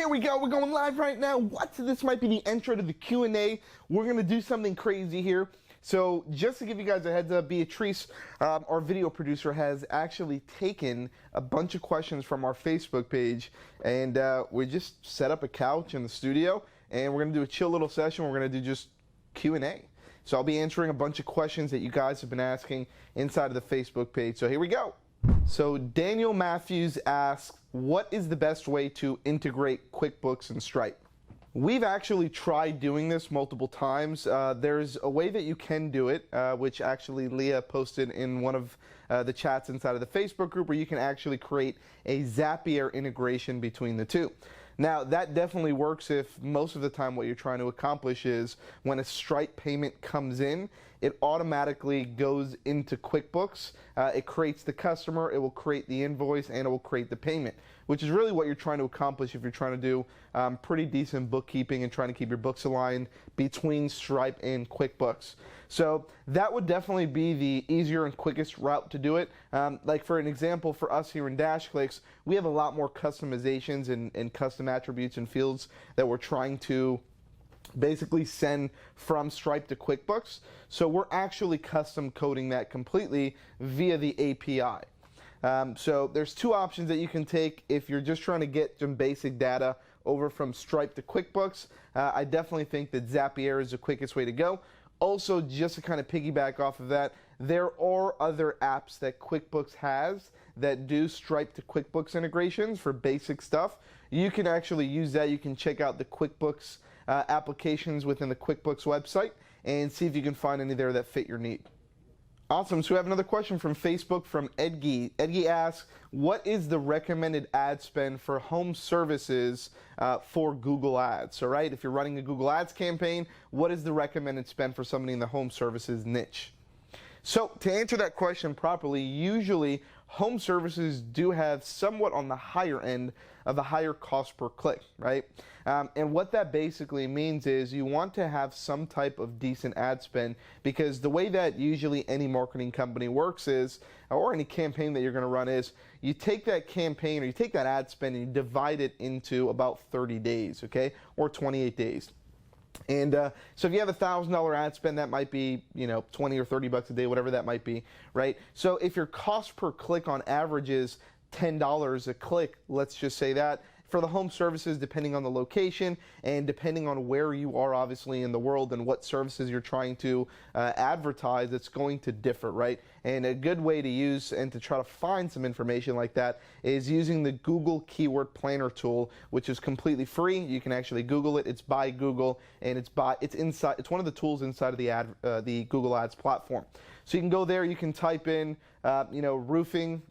Here we go, we're going live right now. What? This might be the intro to the Q&A. We're gonna do something crazy here. So just to give you guys a heads up, Beatrice, our video producer, has actually taken a bunch of questions from our Facebook page, and we just set up a couch in the studio, and we're gonna do a chill little session. We're gonna do just Q&A. So I'll be answering a bunch of questions that you guys have been asking inside of the Facebook page. So here we go. So Daniel Matthews asks, what is the best way to integrate QuickBooks and Stripe? We've actually tried doing this multiple times. There's a way that you can do it, which actually Leah posted in one of the chats inside of the Facebook group, where you can actually create a Zapier integration between the two. Now, that definitely works if most of the time what you're trying to accomplish is when a Stripe payment comes in, it automatically goes into QuickBooks. It creates the customer, it will create the invoice, and it will create the payment, which is really what you're trying to accomplish if you're trying to do pretty decent bookkeeping and trying to keep your books aligned between Stripe and QuickBooks. So that would definitely be the easier and quickest route to do it. Like for an example, for us here in DashClicks, we have a lot more customizations and custom attributes and fields that we're trying to basically send from Stripe to QuickBooks. So we're actually custom coding that completely via the API. So there's two options that you can take if you're just trying to get some basic data over from Stripe to QuickBooks. I definitely think that Zapier is the quickest way to go. Also, just to kind of piggyback off of that, there are other apps that QuickBooks has that do Stripe to QuickBooks integrations for basic stuff. You can actually use that. You can check out the QuickBooks applications within the QuickBooks website and see if you can find any there that fit your need. Awesome. So we have another question from Facebook from Edgy. Edgy asks, what is the recommended ad spend for home services for Google Ads? So, right, if you're running a Google Ads campaign, what is the recommended spend for somebody in the home services niche? So to answer that question properly, usually home services do have somewhat on the higher end of a higher cost per click, right? And what that basically means is you want to have some type of decent ad spend, because the way that usually any marketing company works is, or any campaign that you're going to run is, you take that campaign or you take that ad spend and you divide it into about 30 days, okay, or 28 days. And so if you have a $1,000 ad spend, that might be, 20 or 30 bucks a day, whatever that might be, right? So if your cost per click on average is $10 a click, let's just say that, for the home services, depending on the location and depending on where you are obviously in the world and what services you're trying to advertise, it's going to differ, right? And a good way to use and to try to find some information like that is using the Google Keyword Planner tool, which is completely free. You can actually Google it. It's by Google, and it's one of the tools inside of the Google Ads platform. So you can go there. You can type in, roofing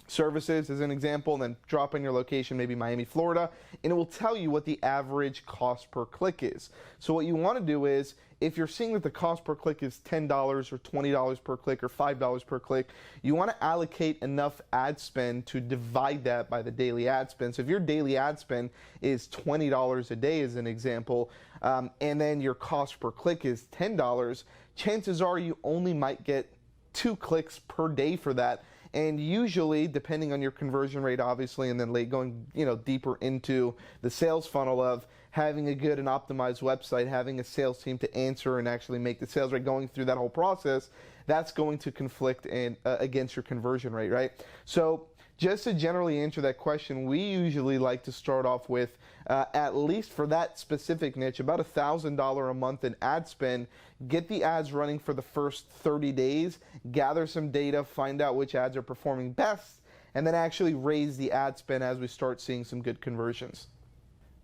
services as an example, and then drop in your location, maybe Miami, Florida, and it will tell you what the average cost per click is. So what you want to do is, if you're seeing that the cost per click is $10 or $20 per click or $5 per click, you want to allocate enough ad spend to divide that by the daily ad spend. So if your daily ad spend is $20 a day as an example, and then your cost per click is $10, chances are you only might get 2 clicks per day for that. And usually, depending on your conversion rate, obviously, and then going deeper into the sales funnel of having a good and optimized website, having a sales team to answer and actually make the sales rate, going through that whole process, that's going to conflict against your conversion rate, right? So just to generally answer that question, we usually like to start off with, at least for that specific niche, about $1,000 a month in ad spend. Get the ads running for the first 30 days, gather some data, find out which ads are performing best, and then actually raise the ad spend as we start seeing some good conversions.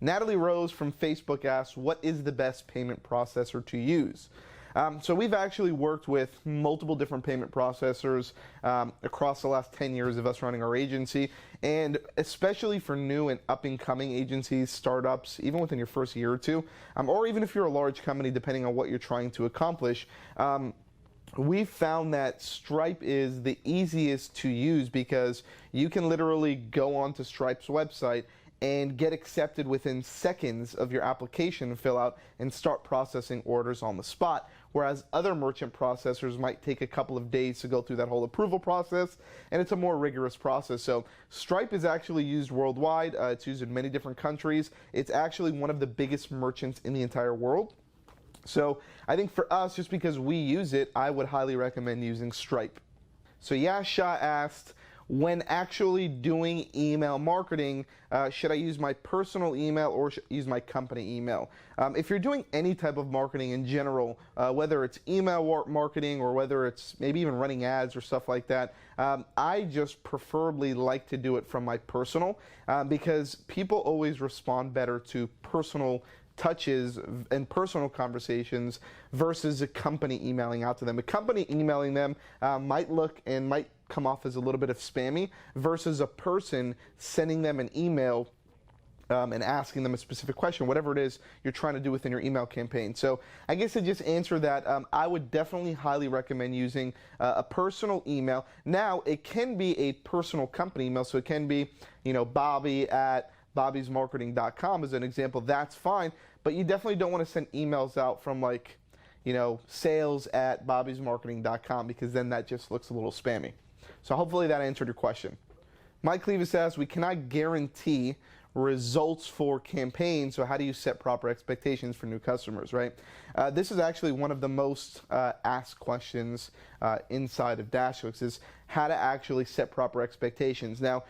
Natalie Rose from Facebook asks, what is the best payment processor to use? So we've actually worked with multiple different payment processors across the last 10 years of us running our agency, and especially for new and up-and-coming agencies, startups, even within your first year or two, or even if you're a large company, depending on what you're trying to accomplish, we've found that Stripe is the easiest to use, because you can literally go onto Stripe's website and get accepted within seconds of your application fill out and start processing orders on the spot. whereas other merchant processors might take a couple of days to go through that whole approval process, and it's a more rigorous process. So Stripe is actually used worldwide. It's used in many different countries. It's actually one of the biggest merchants in the entire world. So I think for us, just because we use it, I would highly recommend using Stripe. So Yasha asked, when actually doing email marketing, should I use my personal email or should I use my company email? If you're doing any type of marketing in general, whether it's email marketing or whether it's maybe even running ads or stuff like that, I just preferably like to do it from my personal because people always respond better to personal touches and personal conversations versus a company emailing out to them. A company emailing them might look and might come off as a little bit of spammy versus a person sending them an email and asking them a specific question, whatever it is you're trying to do within your email campaign. So I guess to just answer that, I would definitely highly recommend using a personal email. Now, it can be a personal company email, so it can be, Bobby at bobbysmarketing.com as an example. That's fine, but you definitely don't want to send emails out from sales at bobbysmarketing.com because then that just looks a little spammy. So hopefully that answered your question. Mike Cleavis asks, we cannot guarantee results for campaigns, so how do you set proper expectations for new customers, right? This is actually one of the most asked questions inside of DashClicks is how to actually set proper expectations. Now,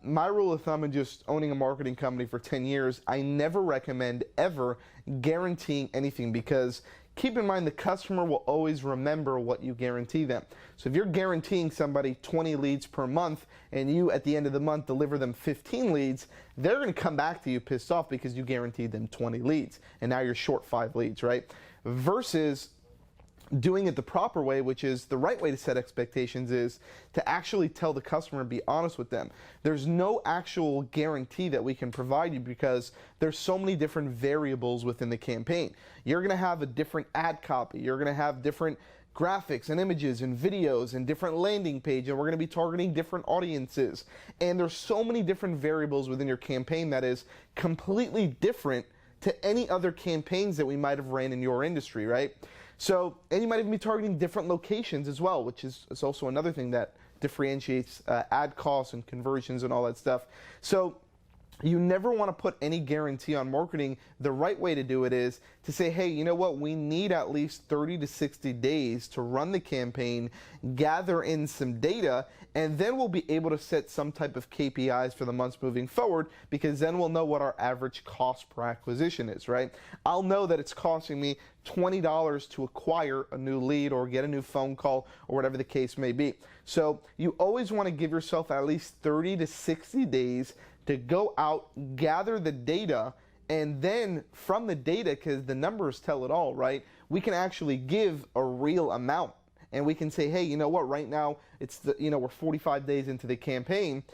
my rule of thumb in just owning a marketing company for 10 years, I never recommend ever guaranteeing anything because keep in mind the customer will always remember what you guarantee them. So if you're guaranteeing somebody 20 leads per month and you at the end of the month deliver them 15 leads, they're going to come back to you pissed off because you guaranteed them 20 leads and now you're short 5 leads, right? Versus doing it the proper way, which is the right way to set expectations, is to actually tell the customer and be honest with them. There's no actual guarantee that we can provide you because there's so many different variables within the campaign. You're going to have a different ad copy. You're going to have different graphics and images and videos and different landing page, and we're going to be targeting different audiences. And there's so many different variables within your campaign that is completely different to any other campaigns that we might have ran in your industry, right? So, and you might even be targeting different locations as well, which is also another thing that differentiates ad costs and conversions and all that stuff. So you never want to put any guarantee on marketing. The right way to do it is to say, hey, you know what, we need at least 30 to 60 days to run the campaign, gather in some data, and then we'll be able to set some type of KPIs for the months moving forward, because then we'll know what our average cost per acquisition is, right? I'll know that it's costing me $20 to acquire a new lead or get a new phone call or whatever the case may be. So you always want to give yourself at least 30 to 60 days to go out, gather the data, and then from the data, because the numbers tell it all, right, we can actually give a real amount. And we can say, hey, you know what, right now, it's we're 45 days into the campaign.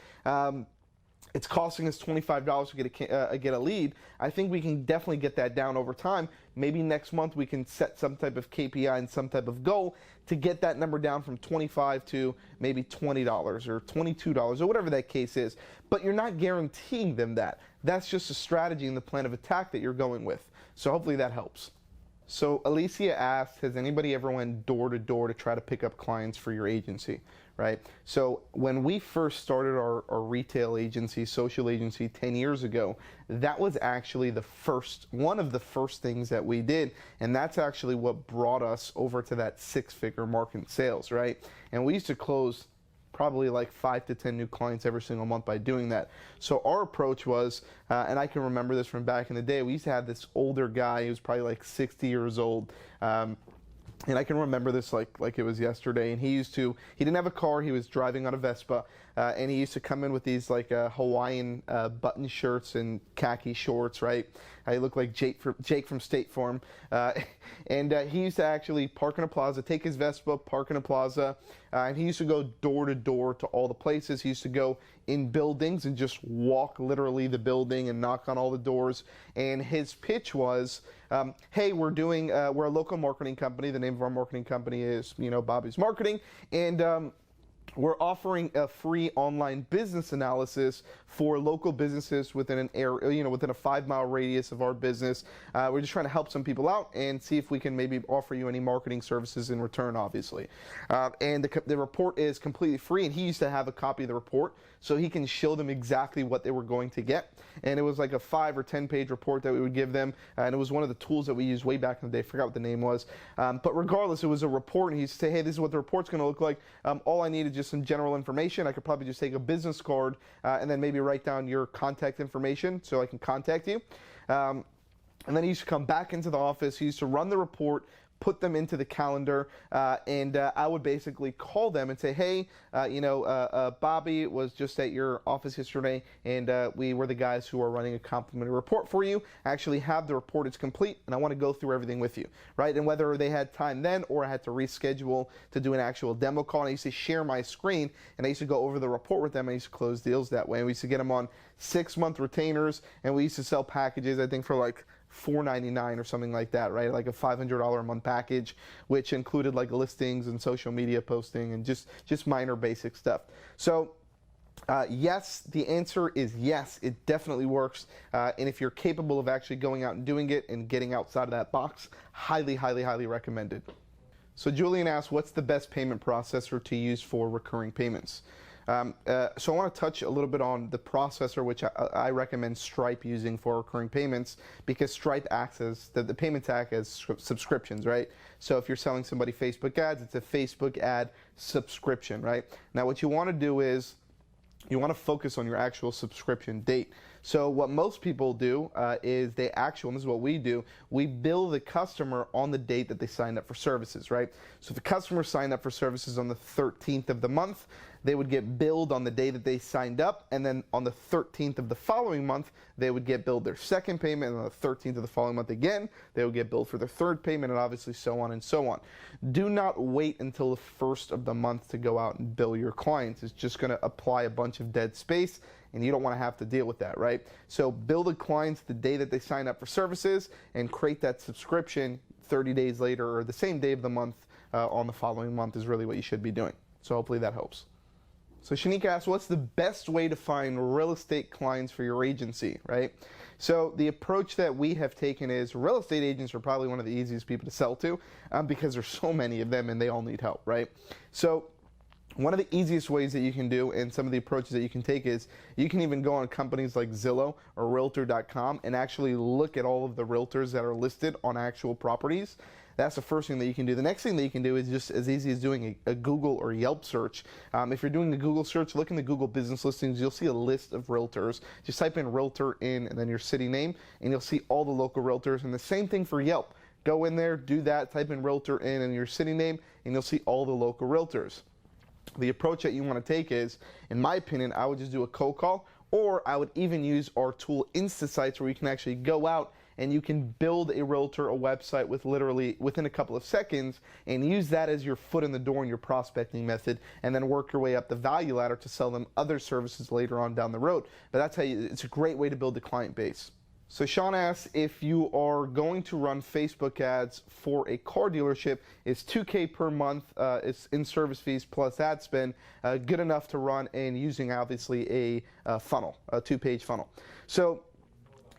It's costing us $25 to get a lead. I think we can definitely get that down over time. Maybe next month we can set some type of KPI and some type of goal to get that number down from $25 to maybe $20 or $22 or whatever that case is. But you're not guaranteeing them that. That's just a strategy and the plan of attack that you're going with. So hopefully that helps. So Alicia asked, has anybody ever went door to door to try to pick up clients for your agency, right? So when we first started our retail agency, social agency 10 years ago, that was actually one of the first things that we did. And that's actually what brought us over to that 6-figure mark in sales, right? And we used to close probably like 5 to 10 new clients every single month by doing that. So our approach was, and I can remember this from back in the day, we used to have this older guy who was probably like 60 years old. And I can remember this like it was yesterday. And he didn't have a car, he was driving on a Vespa. And he used to come in with these like Hawaiian button shirts and khaki shorts, right? He looked like Jake from State Farm. And he used to actually park in a plaza, take his Vespa, park in a plaza, and he used to go door to door to all the places. He used to go in buildings and just walk literally the building and knock on all the doors. And his pitch was, hey, we're a local marketing company. The name of our marketing company is, Bobby's Marketing. And we're offering a free online business analysis for local businesses within an area, within a 5-mile radius of our business. We're just trying to help some people out and see if we can maybe offer you any marketing services in return, obviously. And the report is completely free, and he used to have a copy of the report so he can show them exactly what they were going to get. And it was like a 5 or 10 page report that we would give them, and it was one of the tools that we used way back in the day. I forgot what the name was. But regardless, it was a report, and he used to say, hey, this is what the report's going to look like. All I need is just some general information. I could probably just take a business card and then maybe write down your contact information so I can contact you. And then he used to come back into the office. He used to run the report, put them into the calendar, and I would basically call them and say, hey, Bobby was just at your office yesterday, and we were the guys who are running a complimentary report for you. I actually have the report. It's complete, and I want to go through everything with you, right? And whether they had time then or I had to reschedule to do an actual demo call, and I used to share my screen, and I used to go over the report with them, and I used to close deals that way. And we used to get them on 6-month retainers, and we used to sell packages, I think, for like $4.99 or something like that, right? Like a $500 a month package, which included like listings and social media posting and just minor basic stuff. So yes, the answer is yes, it definitely works. And if you're capable of actually going out and doing it and getting outside of that box, highly, highly, highly recommended. So Julian asks, what's the best payment processor to use for recurring payments? So I want to touch a little bit on the processor, which I recommend Stripe using for recurring payments, because Stripe acts as, the payments act as subscriptions, right? So if you're selling somebody Facebook ads, it's a Facebook ad subscription, right? Now what you want to do is you want to focus on your actual subscription date. So what most people do is they and this is what we do, we bill the customer on the date that they signed up for services, right? So if the customer signed up for services on the 13th of the month, they would get billed on the day that they signed up, and then on the 13th of the following month, they would get billed their second payment, and on the 13th of the following month again, they would get billed for their third payment, and obviously so on and so on. Do not wait until the first of the month to go out and bill your clients. It's just going to apply a bunch of dead space, and you don't want to have to deal with that, right? So bill the clients the day that they sign up for services and create that subscription 30 days later or the same day of the month on the following month is really what you should be doing. So hopefully that helps. So Shanika asks, what's the best way to find real estate clients for your agency, right? So the approach that we have taken is real estate agents are probably one of the easiest people to sell to because there's so many of them and they all need help, right? So one of the easiest ways that you can do, and some of the approaches that you can take, is you can even go on companies like Zillow or Realtor.com and actually look at all of the realtors that are listed on actual properties. That's the first thing that you can do. The next thing that you can do is just as easy as doing a Google or Yelp search. If you're doing a Google search, look in the Google business listings. You'll see a list of realtors. Just type in realtor in and then your city name, and you'll see all the local realtors. And the same thing for Yelp. Go in there, do that, type in realtor in and your city name, and you'll see all the local realtors. The approach that you want to take is, in my opinion, I would just do a cold call, or I would even use our tool InstaSites, where you can actually go out and you can build a realtor a website with literally within a couple of seconds and use that as your foot in the door in your prospecting method, and then work your way up the value ladder to sell them other services later on down the road. But that's how it's a great way to build a client base. So Sean asks, if you are going to run Facebook ads for a car dealership, is $2K per month, it's in service fees plus ad spend, good enough to run, and using obviously a funnel, a 2-page funnel. So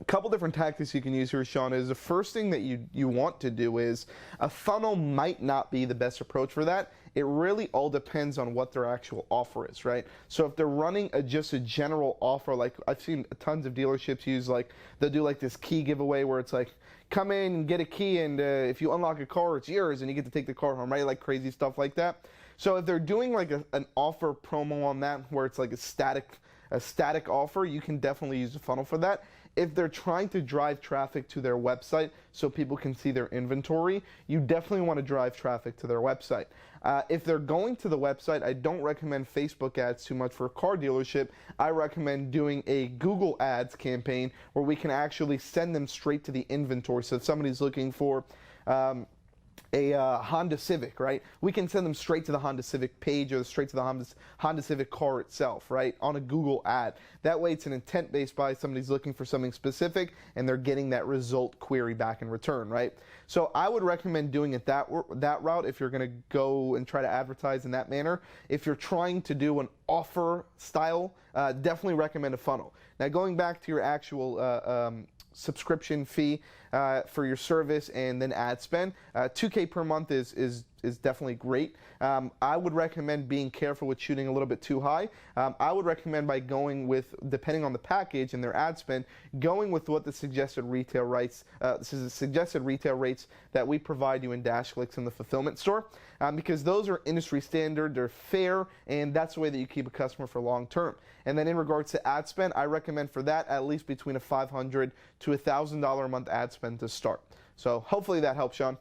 a couple different tactics you can use here, Sean, is the first thing that you want to do is a funnel might not be the best approach for that. It really all depends on what their actual offer is, right? So if they're running just a general offer, like I've seen tons of dealerships use, like they'll do like this key giveaway where it's like, come in and get a key, and if you unlock a car, it's yours, and you get to take the car home, right? Like crazy stuff like that. So if they're doing like an offer promo on that where it's like a static offer, you can definitely use a funnel for that. If they're trying to drive traffic to their website so people can see their inventory, you definitely want to drive traffic to their website. If they're going to the website, I don't recommend Facebook ads too much for a car dealership. I recommend doing a Google ads campaign where we can actually send them straight to the inventory. So if somebody's looking for Honda Civic, right? We can send them straight to the Honda Civic page or straight to the Honda Civic car itself, right? On a Google ad. That way it's an intent-based buy. Somebody's looking for something specific and they're getting that result query back in return, right? So I would recommend doing it that route if you're going to go and try to advertise in that manner. If you're trying to do an offer style, definitely recommend a funnel. Now going back to your actual subscription fee for your service and then ad spend, $2K per month is definitely great. I would recommend being careful with shooting a little bit too high. I would recommend by going with, depending on the package and their ad spend, going with what the suggested retail rates, that we provide you in DashClicks in the fulfillment store, because those are industry standard, they're fair, and that's the way that you keep a customer for long term. And then in regards to ad spend, I recommend for that at least between a $500 to $1,000 a month ad spend to start. So hopefully that helps, Sean.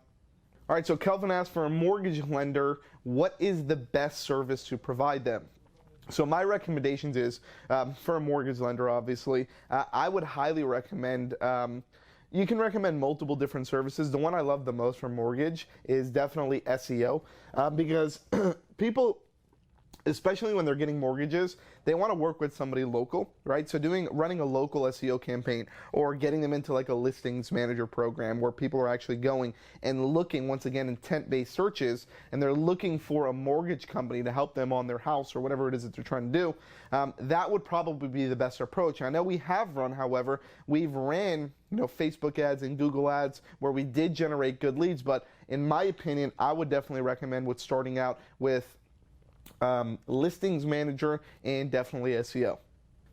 All right, so Kelvin asked, for a mortgage lender, what is the best service to provide them? So my recommendations is, for a mortgage lender, obviously, I would highly recommend, you can recommend multiple different services. The one I love the most for mortgage is definitely SEO, because people, especially when they're getting mortgages, they want to work with somebody local, right? So running a local SEO campaign or getting them into like a listings manager program where people are actually going and looking, once again, intent-based searches, and they're looking for a mortgage company to help them on their house or whatever it is that they're trying to do, that would probably be the best approach. I know we have run, however, we've ran Facebook ads and Google ads where we did generate good leads, but in my opinion, I would definitely recommend with starting out with listings manager and definitely SEO.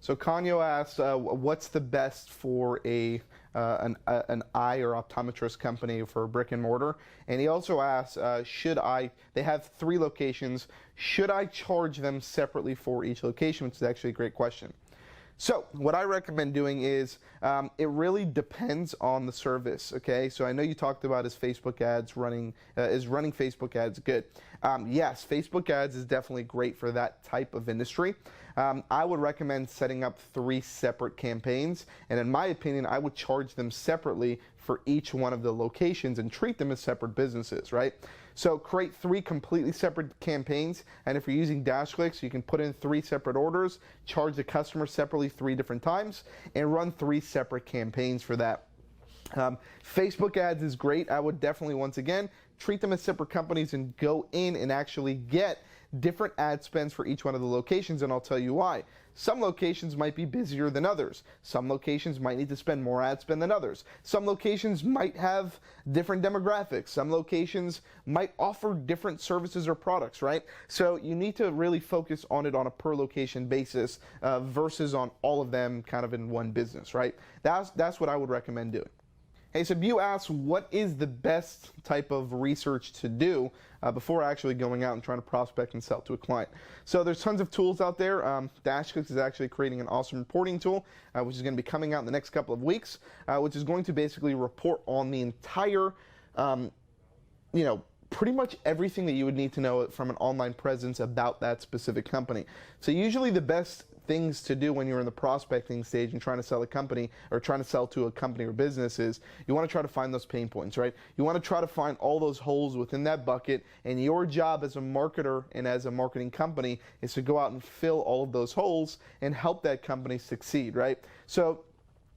So Kanyo asks, what's the best for an eye or optometrist company for brick and mortar? And he also asks, they have 3 locations, should I charge them separately for each location? Which is actually a great question. So what I recommend doing is, it really depends on the service, okay? So I know you talked about is Facebook ads running Facebook ads good? Yes, Facebook ads is definitely great for that type of industry. I would recommend setting up 3 separate campaigns, and in my opinion, I would charge them separately for each one of the locations and treat them as separate businesses, right? So create 3 completely separate campaigns, and if you're using DashClicks, you can put in 3 separate orders, charge the customer separately 3 different times, and run 3 separate campaigns for that. Facebook ads is great. I would definitely, once again, treat them as separate companies and go in and actually get different ad spends for each one of the locations, and I'll tell you why. Some locations might be busier than others. Some locations might need to spend more ad spend than others. Some locations might have different demographics. Some locations might offer different services or products, right? So you need to really focus on it on a per location basis versus on all of them kind of in one business, right? That's what I would recommend doing. Hey, so you asked, what is the best type of research to do before actually going out and trying to prospect and sell to a client? So there's tons of tools out there. DashClicks is actually creating an awesome reporting tool, which is going to be coming out in the next couple of weeks, which is going to basically report on the entire, pretty much everything that you would need to know from an online presence about that specific company. So usually the best things to do when you're in the prospecting stage and trying to sell a company or trying to sell to a company or business is you want to try to find those pain points, right? You want to try to find all those holes within that bucket, and your job as a marketer and as a marketing company is to go out and fill all of those holes and help that company succeed, right? So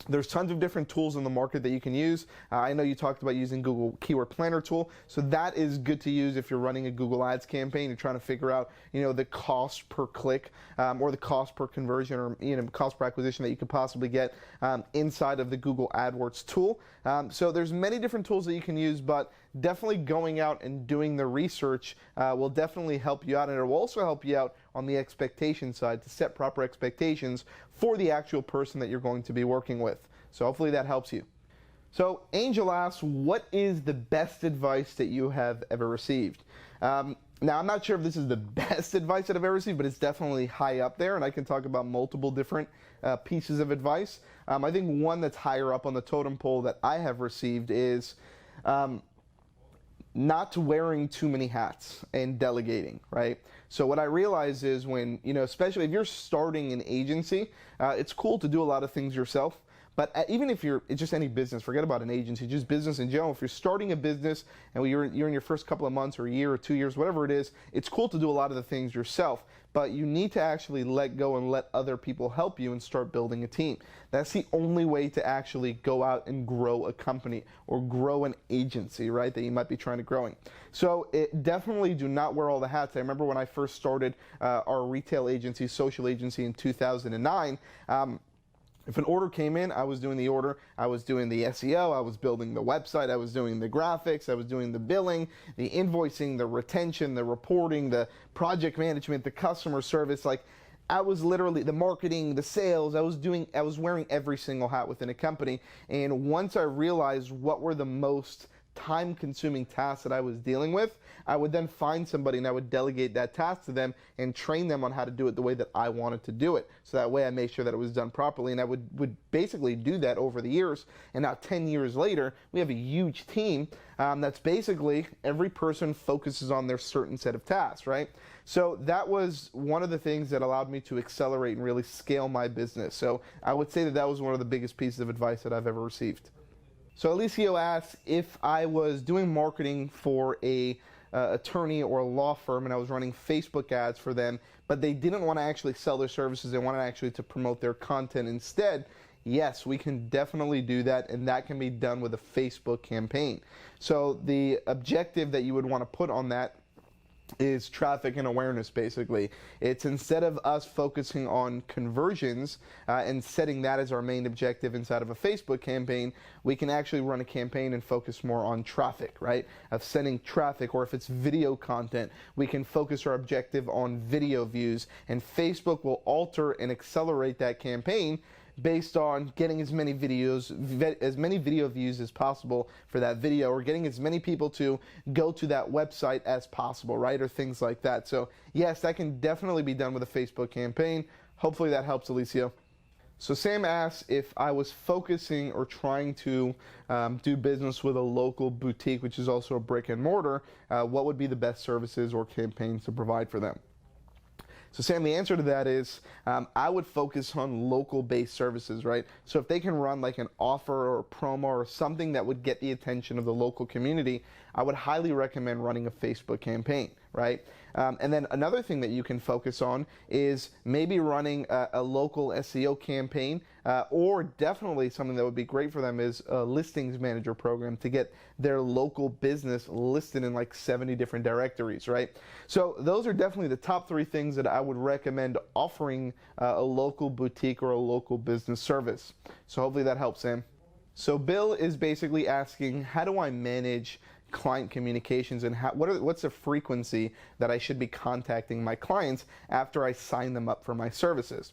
there's tons of different tools in the market that you can use. I know you talked about using Google Keyword Planner tool, so that is good to use if you're running a Google Ads campaign. You're trying to figure out, the cost per click or the cost per conversion or cost per acquisition that you could possibly get inside of the Google AdWords tool. So there's many different tools that you can use, but definitely going out and doing the research will definitely help you out, and it will also help you out on the expectation side to set proper expectations for the actual person that you're going to be working with. So hopefully that helps you. So Angel asks, what is the best advice that you have ever received? Now, I'm not sure if this is the best advice that I've ever received, but it's definitely high up there, and I can talk about multiple different pieces of advice. I think one that's higher up on the totem pole that I have received is not wearing too many hats and delegating, right? So what I realize is when, especially if you're starting an agency, it's cool to do a lot of things yourself, But even if it's just any business, forget about an agency, just business in general. If you're starting a business and you're in your first couple of months or a year or 2 years, whatever it is, it's cool to do a lot of the things yourself. But you need to actually let go and let other people help you and start building a team. That's the only way to actually go out and grow a company or grow an agency, right, that you might be trying to growing. So definitely do not wear all the hats. I remember when I first started our retail agency, social agency in 2009, if an order came in, I was doing the order, I was doing the SEO, I was building the website, I was doing the graphics, I was doing the billing, the invoicing, the retention, the reporting, the project management, the customer service. Like, I was literally the marketing, the sales, I was wearing every single hat within a company. And once I realized what were the most time-consuming tasks that I was dealing with, I would then find somebody and I would delegate that task to them and train them on how to do it the way that I wanted to do it. So that way I made sure that it was done properly, and I would basically do that over the years. And now 10 years later, we have a huge team that's basically every person focuses on their certain set of tasks, right? So that was one of the things that allowed me to accelerate and really scale my business. So I would say that that was one of the biggest pieces of advice that I've ever received. So Alicio asks if I was doing marketing for a attorney or a law firm and I was running Facebook ads for them, but they didn't want to actually sell their services, they wanted actually to promote their content instead. Yes, we can definitely do that, and that can be done with a Facebook campaign. So the objective that you would want to put on that is traffic and awareness, basically. It's instead of us focusing on conversions and setting that as our main objective inside of a Facebook campaign, we can actually run a campaign and focus more on traffic, right? Of sending traffic, or if it's video content, we can focus our objective on video views, and Facebook will alter and accelerate that campaign based on getting as many video views as possible for that video, or getting as many people to go to that website as possible, right? Or things like that. So yes, that can definitely be done with a Facebook campaign. Hopefully that helps, Alicio. So Sam asks if I was focusing or trying to do business with a local boutique, which is also a brick and mortar, what would be the best services or campaigns to provide for them? So Sam, the answer to that is I would focus on local-based services, right? So if they can run like an offer or a promo or something that would get the attention of the local community, I would highly recommend running a Facebook campaign, right? And then another thing that you can focus on is maybe running a local SEO campaign, or definitely something that would be great for them is a listings manager program to get their local business listed in like 70 different directories, right? So those are definitely the top 3 things that I would recommend offering a local boutique or a local business service. So hopefully that helps, Sam. So Bill is basically asking, how do I manage client communications, and what's the frequency that I should be contacting my clients after I sign them up for my services?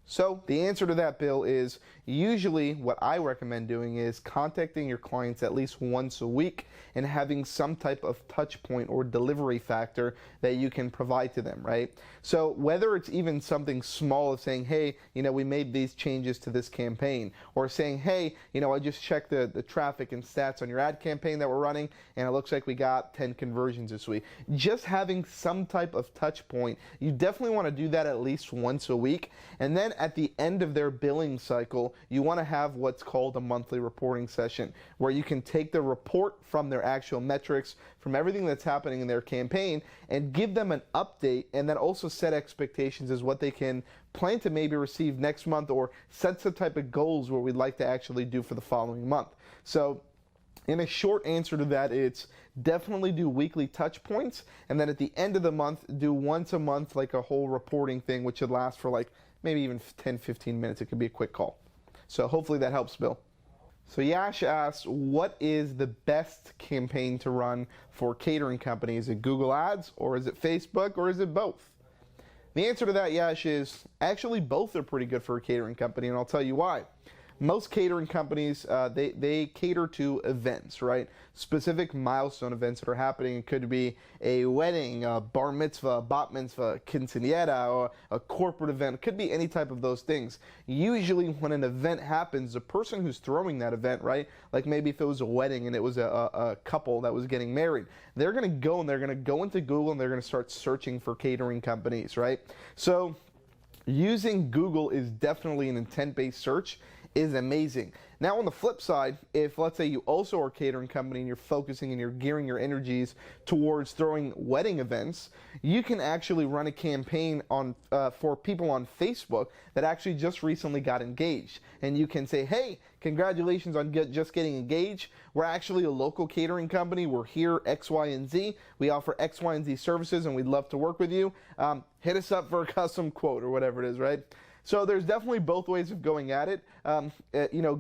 So the answer to that, Bill, is usually what I recommend doing is contacting your clients at least once a week and having some type of touch point or delivery factor that you can provide to them, right? So whether it's even something small of saying, hey, we made these changes to this campaign, or saying, hey, I just checked the traffic and stats on your ad campaign that we're running, and it looks like we got 10 conversions this week. Just having some type of touch point, you definitely want to do that at least once a week. And then at the end of their billing cycle, you want to have what's called a monthly reporting session, where you can take the report from their actual metrics, from everything that's happening in their campaign, and give them an update, and then also set expectations as what they can plan to maybe receive next month, or set some type of goals where we'd like to actually do for the following month. So in a short answer to that, it's definitely do weekly touch points, and then at the end of the month, do once a month like a whole reporting thing, which should last for like maybe even 10-15 minutes. It could be a quick call. So hopefully that helps, Bill. So Yash asks, what is the best campaign to run for catering companies? Is it Google Ads, or is it Facebook, or is it both? The answer to that, Yash, is actually both are pretty good for a catering company, and I'll tell you why. Most catering companies, they cater to events, right? Specific milestone events that are happening. It could be a wedding, a bar mitzvah, bat mitzvah, quinceañera, or a corporate event. It could be any type of those things. Usually when an event happens, the person who's throwing that event, right? Like maybe if it was a wedding and it was a couple that was getting married, they're going to go into Google and they're going to start searching for catering companies, right? So using Google is definitely an intent-based search, is amazing. Now on the flip side, if let's say you also are a catering company and you're focusing and you're gearing your energies towards throwing wedding events, you can actually run a campaign on for people on Facebook that actually just recently got engaged. And you can say, hey, congratulations on just getting engaged. We're actually a local catering company. We're here X, Y, and Z. We offer X, Y, and Z services, and we'd love to work with you. Hit us up for a custom quote or whatever it is, right? So there's definitely both ways of going at it.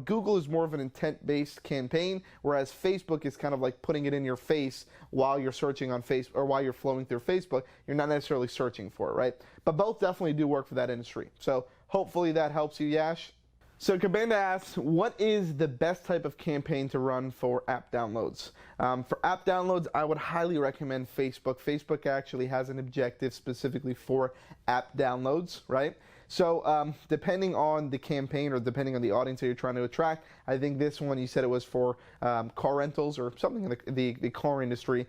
Google is more of an intent-based campaign, whereas Facebook is kind of like putting it in your face while you're searching on Facebook or while you're flowing through Facebook. You're not necessarily searching for it, right? But both definitely do work for that industry. So hopefully that helps you, Yash. So Cabanda asks, what is the best type of campaign to run for app downloads? For app downloads, I would highly recommend Facebook. Facebook actually has an objective specifically for app downloads, right? So depending on the campaign or depending on the audience that you're trying to attract, I think this one, you said it was for car rentals or something in the car industry.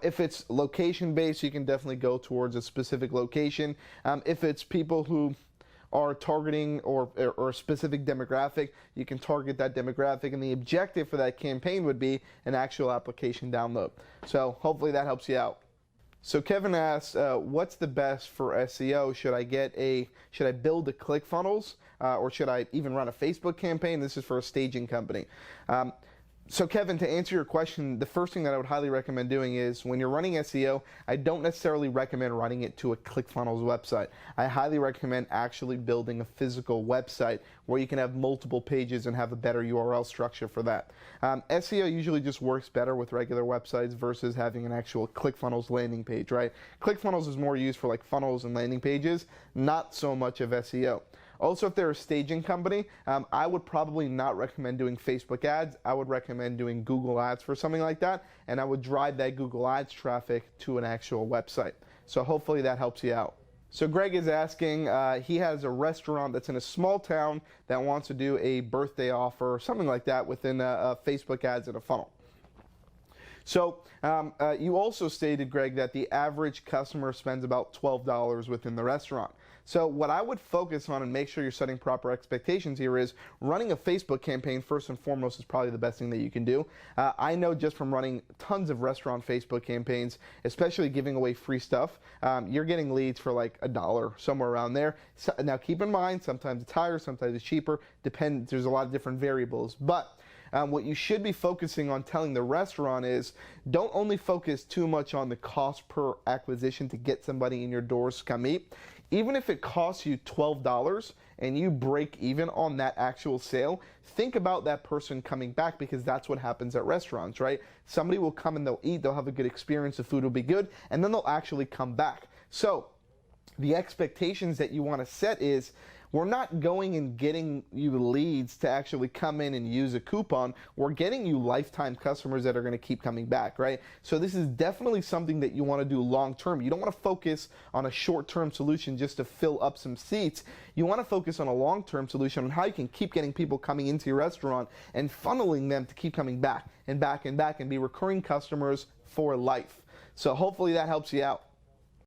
If it's location-based, you can definitely go towards a specific location. If it's people who are targeting or a specific demographic, you can target that demographic, and the objective for that campaign would be an actual application download. So hopefully that helps you out. So Kevin asks, what's the best for SEO? Should I build a ClickFunnels or should I even run a Facebook campaign? This is for a staging company. So Kevin, to answer your question, the first thing that I would highly recommend doing is when you're running SEO, I don't necessarily recommend running it to a ClickFunnels website. I highly recommend actually building a physical website where you can have multiple pages and have a better URL structure for that. SEO usually just works better with regular websites versus having an actual ClickFunnels landing page, right? ClickFunnels is more used for like funnels and landing pages, not so much of SEO. Also, if they're a staging company, I would probably not recommend doing Facebook ads. I would recommend doing Google ads for something like that, and I would drive that Google ads traffic to an actual website. So hopefully that helps you out. So Greg is asking, he has a restaurant that's in a small town that wants to do a birthday offer or something like that within Facebook ads and a funnel. So you also stated, Greg, that the average customer spends about $12 within the restaurant. So what I would focus on and make sure you're setting proper expectations here is running a Facebook campaign first and foremost is probably the best thing that you can do. I know just from running tons of restaurant Facebook campaigns, especially giving away free stuff, you're getting leads for like $1, somewhere around there. So, now keep in mind, sometimes it's higher, sometimes it's cheaper, there's a lot of different variables. But what you should be focusing on telling the restaurant is don't only focus too much on the cost per acquisition to get somebody in your doors to come eat. Even if it costs you $12 and you break even on that actual sale, think about that person coming back, because that's what happens at restaurants, right? Somebody will come and they'll eat, they'll have a good experience, the food will be good, and then they'll actually come back. So the expectations that you want to set is, we're not going and getting you leads to actually come in and use a coupon. We're getting you lifetime customers that are going to keep coming back, right? So this is definitely something that you want to do long term. You don't want to focus on a short-term solution just to fill up some seats. You want to focus on a long-term solution on how you can keep getting people coming into your restaurant and funneling them to keep coming back and back and back and be recurring customers for life. So hopefully that helps you out.